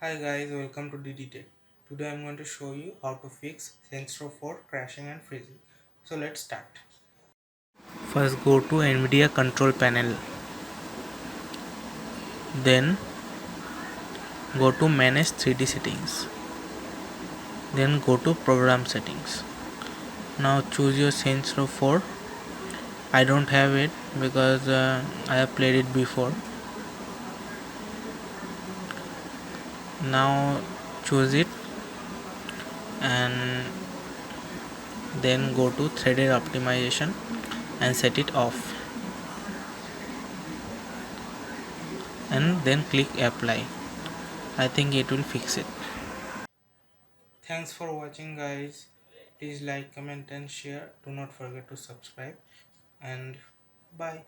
Hi guys, welcome to DD Tech. Today I'm going to show you how to fix Saints Row 4 crashing and freezing. So let's start. First go to NVIDIA control panel. Then go to manage 3D settings. Then go to program settings. Now choose your Saints Row 4. I don't have it because I have played it before. Now choose it and then go to threaded optimization and set it off and then click apply. I think it will fix it. Thanks for watching guys. Please like, comment and share. Do not forget to subscribe and bye.